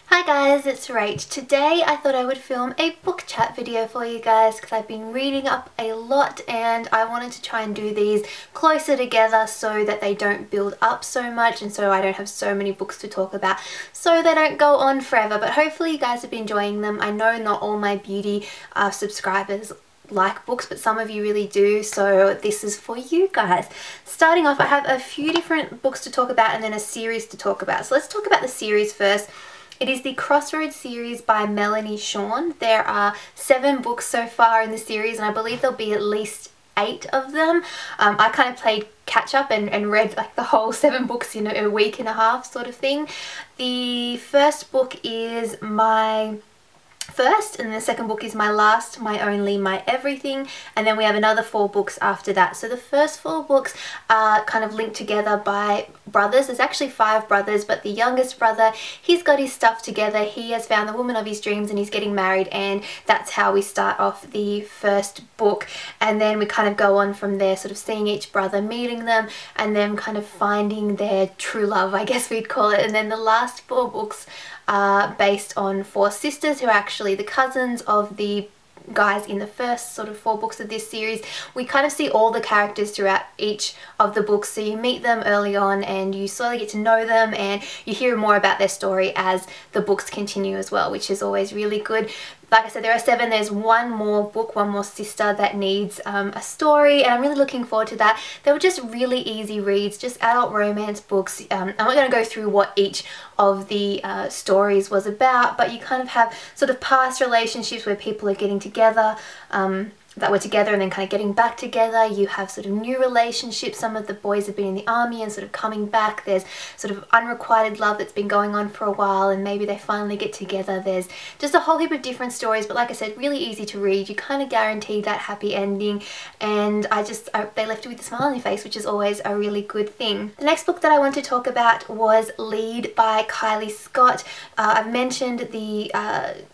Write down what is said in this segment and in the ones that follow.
Hi guys, it's Rach. Today I thought I would film a book chat video for you guys because I've been reading up a lot and I wanted to try and do these closer together so that they don't build up so much and so I don't have so many books to talk about, so they don't go on forever. But hopefully you guys have been enjoying them. I know not all my beauty subscribers like books, but some of you really do, so this is for you guys. Starting off, I have a few different books to talk about and then a series to talk about. So let's talk about the series first. It is the Crossroads series by Melanie Shawn. There are 7 books so far in the series and I believe there'll be at least 8 of them. I kind of played catch up and read like the whole 7 books in a week and a half sort of thing. The first book is my first, and the second book is my last, my only, my everything, and then we have another 4 books after that. So the first 4 books are kind of linked together by brothers. There's actually 5 brothers, but the youngest brother, he's got his stuff together. He has found the woman of his dreams and he's getting married, and that's how we start off the first book. And then we kind of go on from there, sort of seeing each brother, meeting them, and then kind of finding their true love, I guess we'd call it. And then the last 4 books are based on 4 sisters who are actually the cousins of the guys in the first sort of 4 books of this series. We kind of see all the characters throughout each of the books, so you meet them early on and you slowly get to know them and you hear more about their story as the books continue as well, which is always really good. Like I said, there are 7. There's one more book, one more sister that needs a story, and I'm really looking forward to that. They were just really easy reads, just adult romance books. I'm not going to go through what each of the stories was about, but you kind of have sort of past relationships where people are getting together, that were together and then kind of getting back together. You have sort of new relationships. Some of the boys have been in the army and sort of coming back. There's sort of unrequited love that's been going on for a while and maybe they finally get together. There's just a whole heap of different stories, but like I said, really easy to read. You kind of guarantee that happy ending, and they left it with a smile on your face, which is always a really good thing. The next book that I want to talk about was Lead by Kylie Scott. I've mentioned the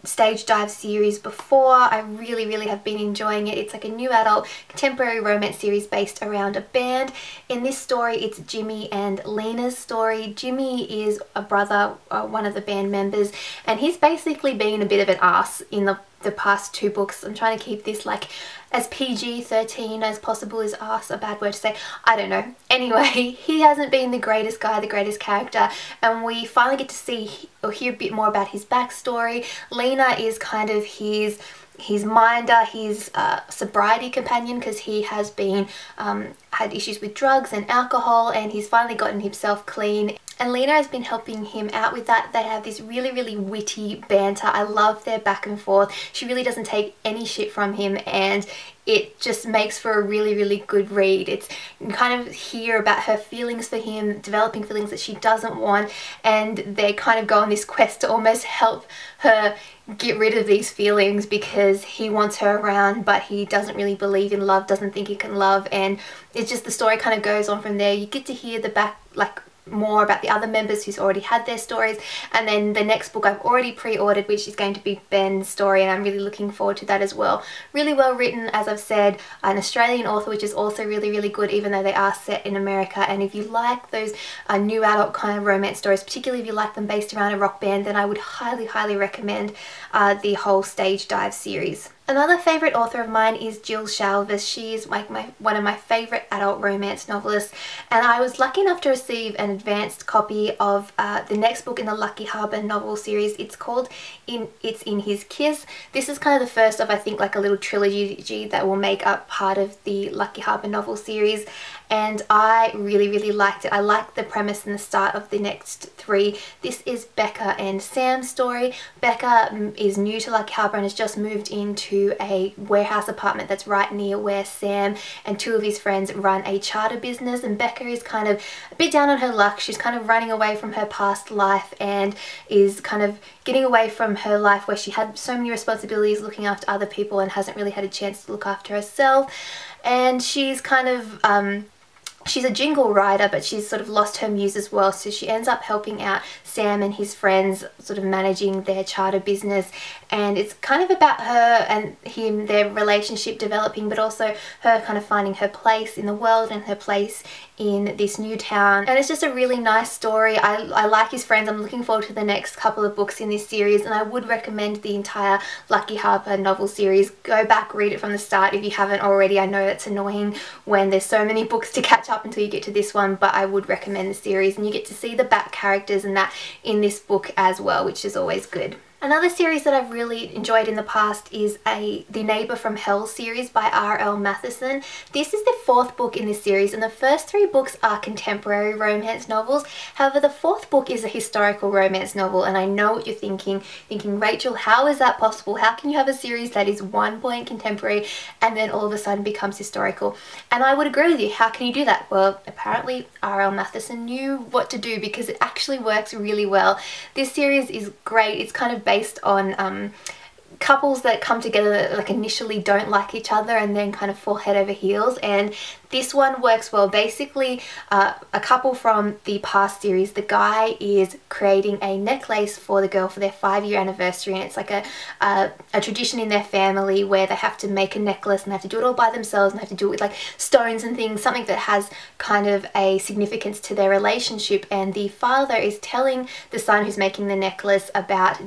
Stage Dive series before. I really have been enjoying it. It's like a new adult contemporary romance series based around a band. In this story, it's Jimmy and Lena's story. Jimmy is a brother, one of the band members, and he's basically been a bit of an ass in the past 2 books. I'm trying to keep this like as PG-13 as possible. Is ass a bad word to say? I don't know. Anyway, he hasn't been the greatest guy, the greatest character, and we finally get to see or hear a bit more about his backstory. Lena is kind of his minder, his sobriety companion, because he has been had issues with drugs and alcohol, and he's finally gotten himself clean. And Lena has been helping him out with that. They have this really witty banter. I love their back and forth. She really doesn't take any shit from him, and it just makes for a really good read. It's, you kind of hear about her feelings for him, developing feelings that she doesn't want, and they kind of go on this quest to almost help her get rid of these feelings because he wants her around, but he doesn't really believe in love, doesn't think he can love, and it's just the story kind of goes on from there. You get to hear more about the other members who's already had their stories, and then the next book I've already pre-ordered, which is going to be Ben's story, and I'm really looking forward to that as well. Really well written, as I've said, an Australian author, which is also really good, even though they are set in America. And if you like those new adult kind of romance stories, particularly if you like them based around a rock band, then I would highly recommend the whole Stage Dive series. Another favourite author of mine is Jill Shalvis. She's like one of my favourite adult romance novelists, and I was lucky enough to receive an advanced copy of the next book in the Lucky Harbour novel series. It's called It's in His Kiss. This is kind of the first of, I think, like a little trilogy that will make up part of the Lucky Harbour novel series, and I really liked it. I liked the premise and the start of the next 3. This is Becca and Sam's story. Becca is new to Lucky Harbour and has just moved into a warehouse apartment that's right near where Sam and 2 of his friends run a charter business, and Becca is kind of a bit down on her luck. She's kind of running away from her past life and is kind of getting away from her life where she had so many responsibilities looking after other people and hasn't really had a chance to look after herself. And she's kind of she's a jingle rider, but she's sort of lost her muse as well, so she ends up helping out Sam and his friends sort of managing their charter business, and it's kind of about her and him, their relationship developing, but also her kind of finding her place in the world and her place in this new town, and it's just a really nice story. I like his friends. I'm looking forward to the next couple of books in this series, and I would recommend the entire Lucky Harper novel series. Go back, read it from the start if you haven't already. I know it's annoying when there's so many books to catch up until you get to this one, but I would recommend the series, and you get to see the back characters and that in this book as well, which is always good. Another series that I've really enjoyed in the past is the Neighbour from Hell series by R.L. Mathewson. This is the 4th book in this series, and the first 3 books are contemporary romance novels. However, the 4th book is a historical romance novel, and I know what you're thinking, Rachel, how is that possible? How can you have a series that is 1 point contemporary and then all of a sudden becomes historical? And I would agree with you. How can you do that? Well, apparently R.L. Mathewson knew what to do, because it actually works really well. This series is great. It's kind of based on couples that come together that like initially don't like each other and then kind of fall head over heels, and this one works well. Basically, a couple from the past series, the guy is creating a necklace for the girl for their 5-year anniversary, and it's like a tradition in their family where they have to make a necklace and they have to do it all by themselves and they have to do it with like stones and things, something that has kind of a significance to their relationship. And the father is telling the son who's making the necklace about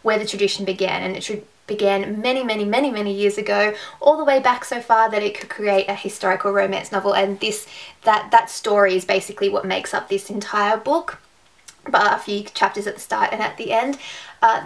where the tradition began, and it began many years ago, all the way back so far that it could create a historical romance novel. And that story is basically what makes up this entire book, but a few chapters at the start and at the end.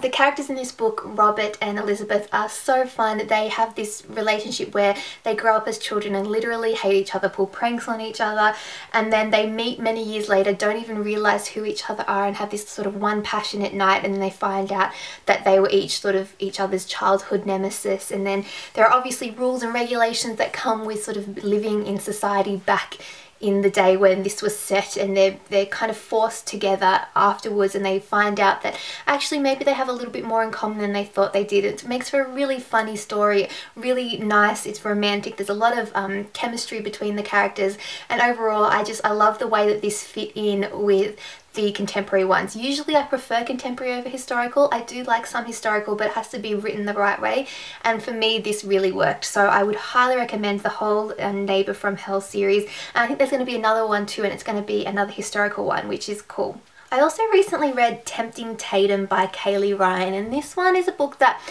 The characters in this book, Robert and Elizabeth, are so fun. They have this relationship where they grow up as children and literally hate each other, pull pranks on each other, and then they meet many years later, don't even realise who each other are, and have this sort of one passionate night, and then they find out that they were each sort of each other's childhood nemesis. And then there are obviously rules and regulations that come with sort of living in society back in the day when this was set, and they're kind of forced together afterwards, and they find out that actually maybe they have a little bit more in common than they thought they did. It makes for a really funny story, really nice, it's romantic, there's a lot of chemistry between the characters, and overall I love the way that this fit in with the contemporary ones. Usually I prefer contemporary over historical. I do like some historical, but it has to be written the right way, and for me this really worked. So I would highly recommend the whole Neighbour from Hell series, and I think there's going to be another one too, and it's going to be another historical one, which is cool. I also recently read Tempting Tatum by Kaylee Ryan, and this one is a book that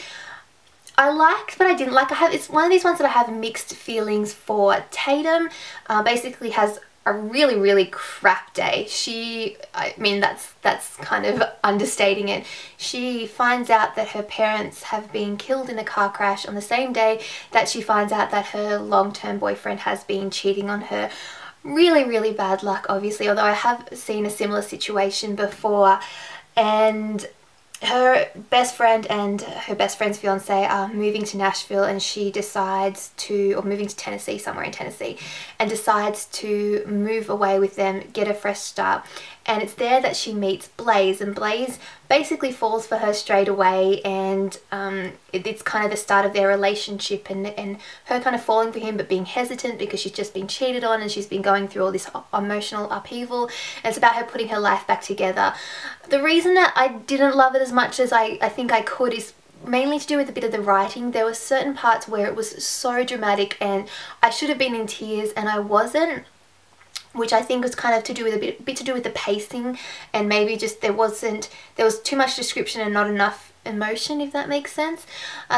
I liked but I didn't like. It's one of these ones that I have mixed feelings for. Tatum basically has a really crap day. I mean that's kind of understating it. She finds out that her parents have been killed in a car crash on the same day that she finds out that her long-term boyfriend has been cheating on her. Really bad luck, obviously, although I have seen a similar situation before. And her best friend and her best friend's fiance are moving to Nashville, and she decides to, or moving to Tennessee, somewhere in Tennessee, and decides to move away with them, get a fresh start. And it's there that she meets Blaze, and Blaze basically falls for her straight away, and it's kind of the start of their relationship, and her kind of falling for him but being hesitant because she's just been cheated on and she's been going through all this emotional upheaval, and it's about her putting her life back together. The reason that I didn't love it as much as I think I could is mainly to do with a bit of the writing. There were certain parts where it was so dramatic and I should have been in tears and I wasn't, which I think was kind of to do with a bit to do with the pacing, and maybe just there was too much description and not enough emotion, if that makes sense.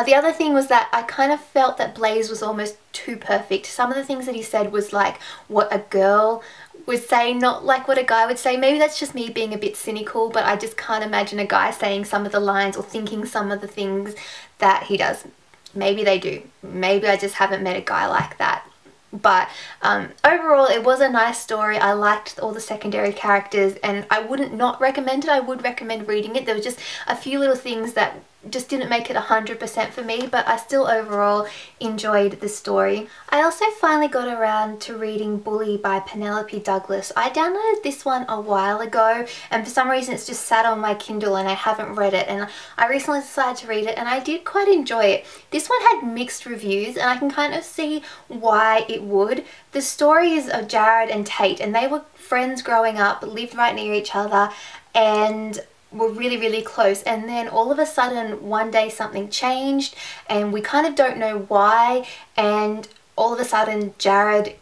The other thing was that I kind of felt that Blaze was almost too perfect. Some of the things that he said was like what a girl would say, not like what a guy would say. Maybe that's just me being a bit cynical, but I just can't imagine a guy saying some of the lines or thinking some of the things that he does. Maybe they do. Maybe I just haven't met a guy like that. But overall it was a nice story. I liked all the secondary characters and I wouldn't not recommend it. I would recommend reading it. There were just a few little things that just didn't make it 100% for me, but I still overall enjoyed the story. I also finally got around to reading Bully by Penelope Douglas. I downloaded this one a while ago and for some reason it's just sat on my Kindle and I haven't read it, and I recently decided to read it and I did quite enjoy it. This one had mixed reviews and I can kind of see why it would. The story is of Jared and Tate, and they were friends growing up, lived right near each other and were really close, and then all of a sudden one day something changed and we kind of don't know why, and all of a sudden Jared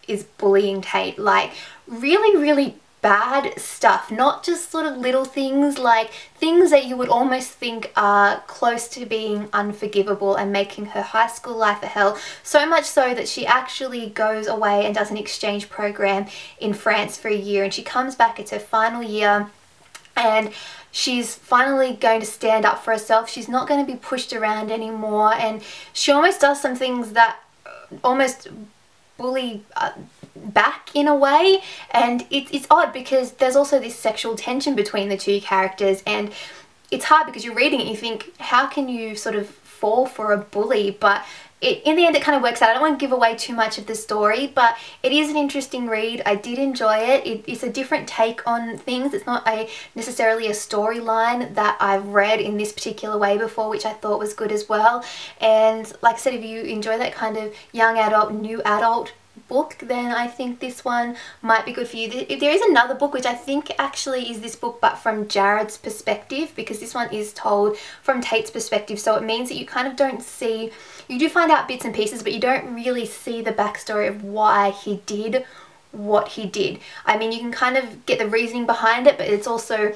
is bullying Tate, like really bad stuff, not just sort of little things, like things that you would almost think are close to being unforgivable and making her high school life a hell, so much so that she actually goes away and does an exchange program in France for a year, and she comes back, it's her final year, and she's finally going to stand up for herself. She's not going to be pushed around anymore, and she almost does some things that almost bully back in a way, and it's odd because there's also this sexual tension between the two characters, and it's hard because you're reading it and you think, how can you sort of fall for a bully? But in the end it kind of works out. I don't want to give away too much of the story, but it is an interesting read. I did enjoy it. It's a different take on things. It's not necessarily a storyline that I've read in this particular way before, which I thought was good as well. And like I said, if you enjoy that kind of young adult, new adult book, then I think this one might be good for you. There is another book which I think actually is this book, but from Jared's perspective, because this one is told from Tate's perspective, so it means that you kind of don't see, you do find out bits and pieces, but you don't really see the backstory of why he did what he did. I mean, you can kind of get the reasoning behind it, but it's also,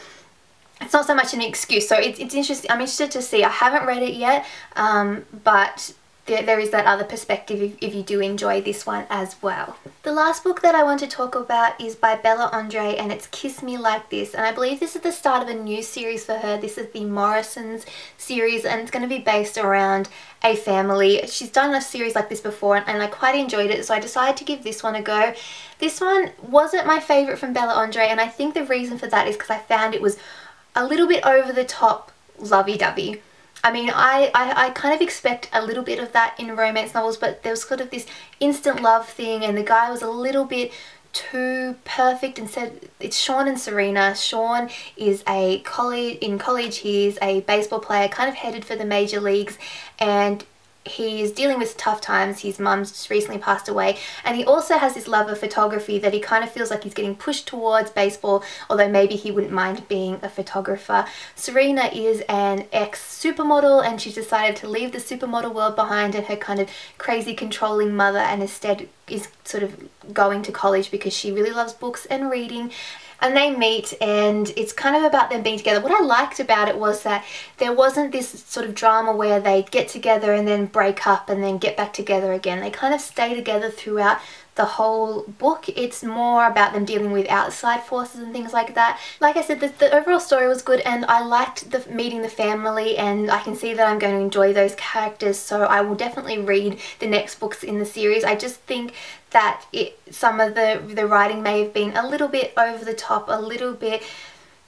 it's not so much an excuse. So it's interesting. I'm interested to see. I haven't read it yet, but there is that other perspective if you do enjoy this one as well. The last book that I want to talk about is by Bella Andre, and it's Kiss Me Like This, and I believe this is the start of a new series for her. This is the Morrison's series, and it's going to be based around a family. She's done a series like this before, and I quite enjoyed it, so I decided to give this one a go. This one wasn't my favourite from Bella Andre, and I think the reason for that is because I found it was a little bit over the top lovey-dovey. I mean, I kind of expect a little bit of that in romance novels, but there was sort of this instant love thing, and the guy was a little bit too perfect. Instead, it's Shawn and Serena. Shawn is in college, he's a baseball player, kind of headed for the major leagues, and he's dealing with tough times. His mum's just recently passed away, and he also has this love of photography that he kind of feels like he's getting pushed towards baseball, although maybe he wouldn't mind being a photographer. Serena is an ex-supermodel, and she's decided to leave the supermodel world behind and her kind of crazy controlling mother, and instead is sort of going to college because she really loves books and reading. And they meet, and it's kind of about them being together. What I liked about it was that there wasn't this sort of drama where they get together and then break up and then get back together again. They kind of stay together throughout the whole book. It's more about them dealing with outside forces and things like that. Like I said, the overall story was good, and I liked meeting the family, and I can see that I'm going to enjoy those characters, so I will definitely read the next books in the series. I just think that some of the writing may have been a little bit over the top, a little bit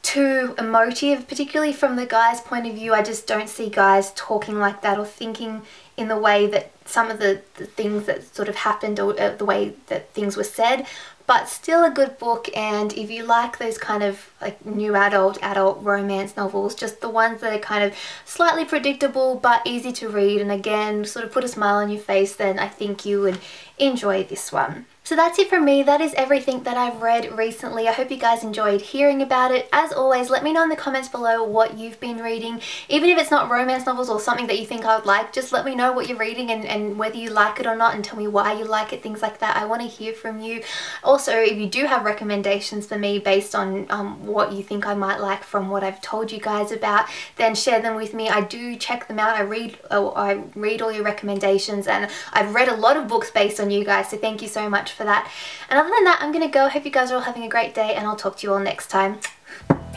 too emotive, particularly from the guy's point of view. I just don't see guys talking like that or thinking in the way that some of the things that sort of happened, or the way that things were said. But still a good book, and if you like those kind of like new adult romance novels, just the ones that are kind of slightly predictable but easy to read and again sort of put a smile on your face, then I think you would enjoy this one. So that's it from me. That is everything that I've read recently. I hope you guys enjoyed hearing about it. As always, let me know in the comments below what you've been reading. Even if it's not romance novels or something that you think I would like, just let me know what you're reading and whether you like it or not, and tell me why you like it, things like that. I want to hear from you. Also, if you do have recommendations for me based on what you think I might like from what I've told you guys about, then share them with me. I do check them out. I read all your recommendations, and I've read a lot of books based on you guys, so thank you so much for that. And other than that, I'm gonna go. Hope you guys are all having a great day, and I'll talk to you all next time.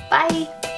Bye!